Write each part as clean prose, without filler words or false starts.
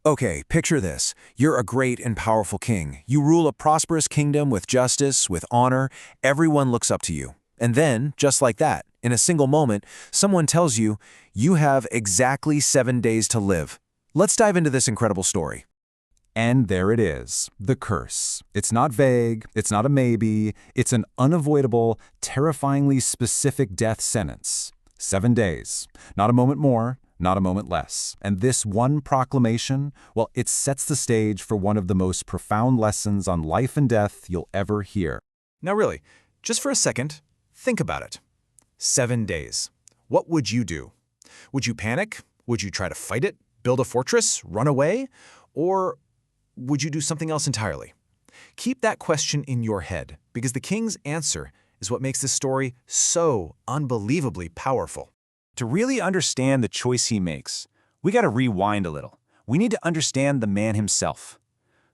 Okay, picture this. You're a great and powerful king. You rule a prosperous kingdom with justice, with honor. Everyone looks up to you. And then, just like that, in a single moment, someone tells you, you have exactly 7 days to live. Let's dive into this incredible story. And there it is, the curse. It's not vague, it's not a maybe, it's an unavoidable, terrifyingly specific death sentence. 7 days. Not a moment more, not a moment less. And this one proclamation, well, it sets the stage for one of the most profound lessons on life and death you'll ever hear. Now really, just for a second, think about it. 7 days. What would you do? Would you panic? Would you try to fight it? Build a fortress? Run away? Or would you do something else entirely? Keep that question in your head, because the king's answer is what makes this story so unbelievably powerful. To really understand the choice he makes, we got to rewind a little. We need to understand the man himself.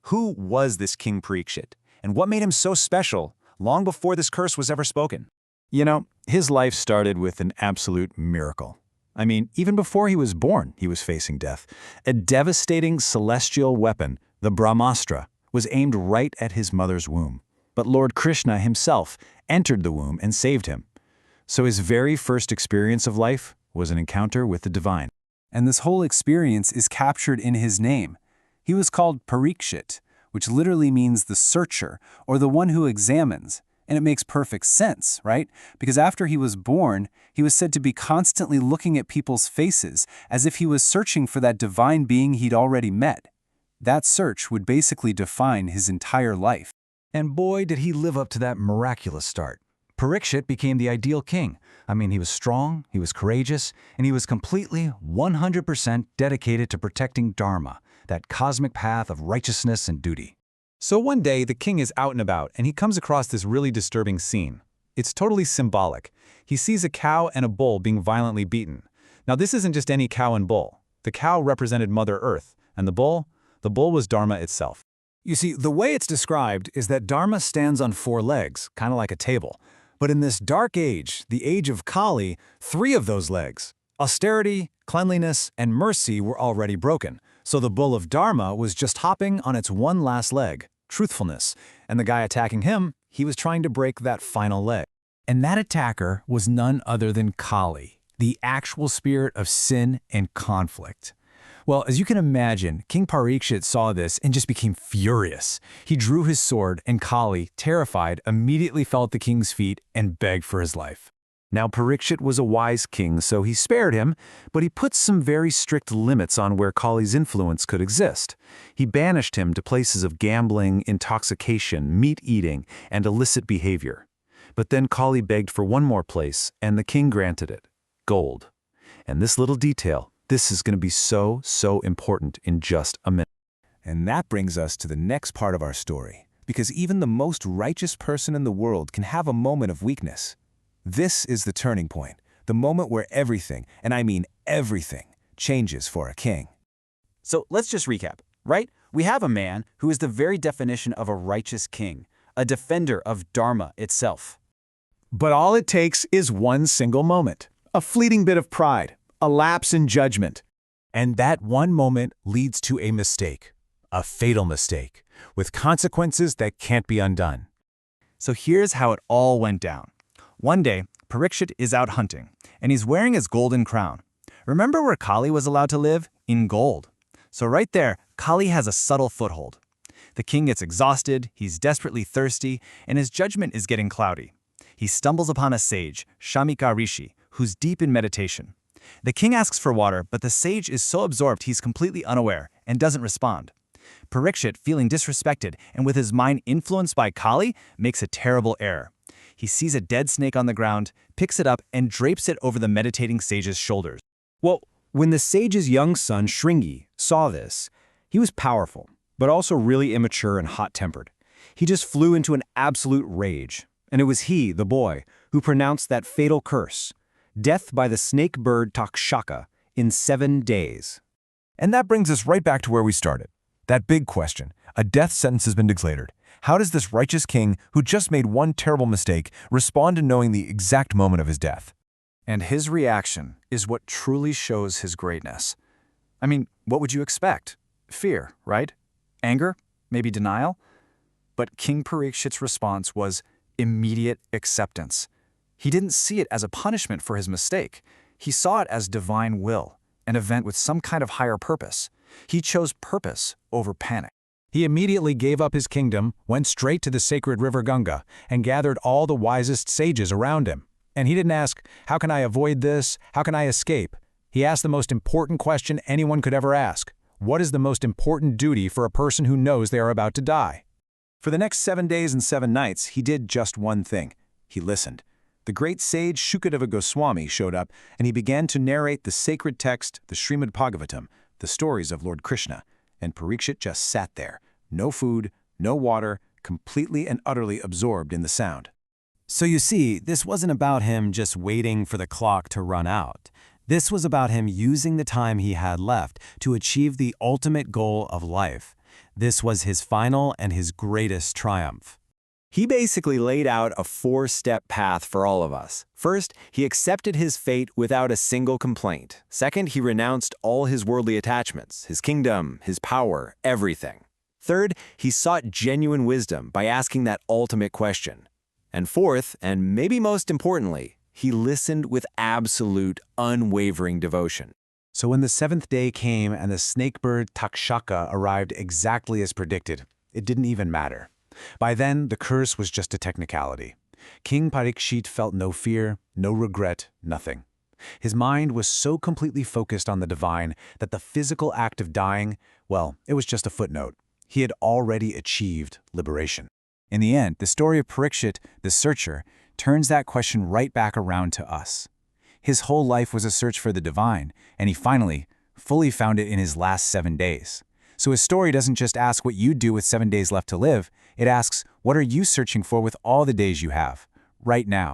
Who was this King Parikshit, and what made him so special long before this curse was ever spoken? You know, his life started with an absolute miracle. I mean, even before he was born, he was facing death. A devastating celestial weapon, the Brahmastra, was aimed right at his mother's womb. But Lord Krishna himself entered the womb and saved him. So his very first experience of life was an encounter with the divine. And this whole experience is captured in his name. He was called Parikshit, which literally means the searcher, or the one who examines. And it makes perfect sense, right? Because after he was born, he was said to be constantly looking at people's faces, as if he was searching for that divine being he'd already met. That search would basically define his entire life. And boy, did he live up to that miraculous start. Parikshit became the ideal king. I mean, he was strong, he was courageous, and he was completely, 100% dedicated to protecting Dharma, that cosmic path of righteousness and duty. So one day, the king is out and about, and he comes across this really disturbing scene. It's totally symbolic. He sees a cow and a bull being violently beaten. Now, this isn't just any cow and bull. The cow represented Mother Earth, and the bull was Dharma itself. You see, the way it's described is that Dharma stands on 4 legs, kind of like a table. But in this dark age, the age of Kali, 3 of those legs, austerity, cleanliness, and mercy were already broken. So the bull of Dharma was just hopping on its one last leg, truthfulness. And the guy attacking him, he was trying to break that final leg. And that attacker was none other than Kali, the actual spirit of sin and conflict. Well, as you can imagine, King Parikshit saw this and just became furious. He drew his sword, and Kali, terrified, immediately fell at the king's feet and begged for his life. Now, Parikshit was a wise king, so he spared him, but he put some very strict limits on where Kali's influence could exist. He banished him to places of gambling, intoxication, meat-eating, and illicit behavior. But then Kali begged for one more place, and the king granted it: gold. And this little detail, this is going to be so important in just a minute. And that brings us to the next part of our story, because even the most righteous person in the world can have a moment of weakness. This is the turning point, the moment where everything, and I mean everything, changes for a king. So let's just recap, right? We have a man who is the very definition of a righteous king, a defender of Dharma itself. But all it takes is one single moment, a fleeting bit of pride, a lapse in judgment. And that one moment leads to a mistake, a fatal mistake, with consequences that can't be undone. So here's how it all went down. One day, Parikshit is out hunting, and he's wearing his golden crown. Remember where Kali was allowed to live? In gold. So right there, Kali has a subtle foothold. The king gets exhausted, he's desperately thirsty, and his judgment is getting cloudy. He stumbles upon a sage, Shamika Rishi, who's deep in meditation. The king asks for water, but the sage is so absorbed he's completely unaware and doesn't respond. Parikshit, feeling disrespected and with his mind influenced by Kali, makes a terrible error. He sees a dead snake on the ground, picks it up, and drapes it over the meditating sage's shoulders. Well, when the sage's young son, Shringi, saw this, he was powerful, but also really immature and hot-tempered. He just flew into an absolute rage. And it was he, the boy, who pronounced that fatal curse: death by the snake bird Takshaka in 7 days. And that brings us right back to where we started. That big question. A death sentence has been declared. How does this righteous king, who just made one terrible mistake, respond to knowing the exact moment of his death? And his reaction is what truly shows his greatness. I mean, what would you expect? Fear, right? Anger? Maybe denial? But King Parikshit's response was immediate acceptance. He didn't see it as a punishment for his mistake. He saw it as divine will, an event with some kind of higher purpose. He chose purpose over panic. He immediately gave up his kingdom, went straight to the sacred river Ganga, and gathered all the wisest sages around him. And he didn't ask, how can I avoid this? How can I escape? He asked the most important question anyone could ever ask. What is the most important duty for a person who knows they are about to die? For the next 7 days and 7 nights, he did just one thing. He listened. The great sage Shukadeva Goswami showed up, and he began to narrate the sacred text, the Srimad Bhagavatam, the stories of Lord Krishna. And Parikshit just sat there. No food, no water, completely and utterly absorbed in the sound. So you see, this wasn't about him just waiting for the clock to run out. This was about him using the time he had left to achieve the ultimate goal of life. This was his final and his greatest triumph. He basically laid out a 4-step path for all of us. First, he accepted his fate without a single complaint. Second, he renounced all his worldly attachments, his kingdom, his power, everything. Third, he sought genuine wisdom by asking that ultimate question. And fourth, and maybe most importantly, he listened with absolute, unwavering devotion. So when the 7th day came and the snakebird Takshaka arrived exactly as predicted, it didn't even matter. By then, the curse was just a technicality. King Parikshit felt no fear, no regret, nothing. His mind was so completely focused on the divine that the physical act of dying, well, it was just a footnote. He had already achieved liberation. In the end, the story of Parikshit, the searcher, turns that question right back around to us. His whole life was a search for the divine, and he finally, fully found it in his last 7 days. So his story doesn't just ask what you do with 7 days left to live, it asks, what are you searching for with all the days you have, right now?